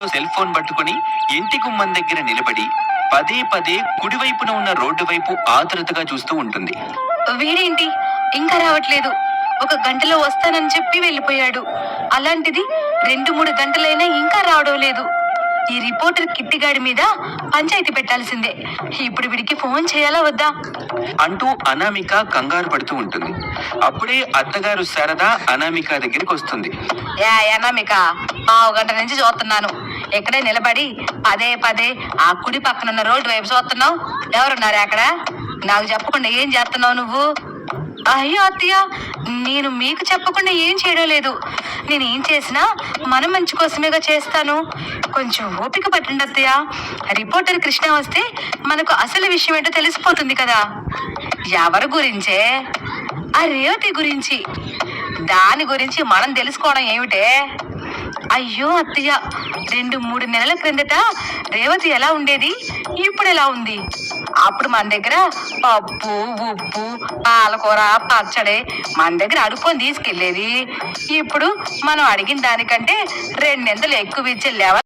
Cell phone పట్టుకుని ఇంటి గుమ్మం దగ్గర నిలబడి పదే పదే కుడివైపున ఉన్న రోడ్డు వైపు ఆతృతగా చూస్తూ ఉంటుంది. వీడేంటి ఇంకా రావట్లేదు? ఒక గంటలో వస్తానని చెప్పి వెళ్ళిపోయాడు. అలాంటిది 2-3 గంటలైనా ఇంకా రావడం లేదు. ఈ రిపోర్టర్ కిట్టిగాడి మీద పంచాయతీ పెట్టాల్సిందే. ఇప్పుడు వీడికి ఫోన్ చేయాలా వద్దా అంటూ అనామిక కంగారు పడుతూ ఉంటుంది. అప్పుడే అత్తగారు శారద అనామిక దగ్గరికి వస్తుంది. అనామిక, పావు గంట నుంచి చూస్తున్నాను. ఎక్కడే నిలబడి పదే పదే ఆ కుడి పక్కనున్న రోడ్డు వైపు చూస్తున్నావు. ఎవరున్నారు అక్కడ? నాకు చెప్పకుండా ఏం చేస్తున్నావు నువ్వు? అయ్యో అత్తయ్య, నేను మీకు చెప్పకుండా ఏం చేయడం లేదు. నేను ఏం చేసినా మన మంచి కోసమేగా చేస్తాను. కొంచెం ఓపిక పట్టండి అత్తయ్య. రిపోర్టర్ కృష్ణ వస్తే మనకు అసలు విషయం ఏంటో తెలిసిపోతుంది కదా. ఎవరి గురించే? ఆ రేవతి గురించి. దాని గురించి మనం తెలుసుకోవడం ఏమిటే? అయ్యో అత్తయ్య, 2-3 నెలల క్రిందట రేవతి ఎలా ఉండేది, ఇప్పుడు ఎలా ఉంది? అప్పుడు మన దగ్గర పప్పు, ఉప్పు, పాలకూర, పచ్చడి మన దగ్గర అడుక్కొని తీసుకెళ్లేది. ఇప్పుడు మనం అడిగిన దానికంటే 2 నెలలు ఎక్కువ ఇచ్చే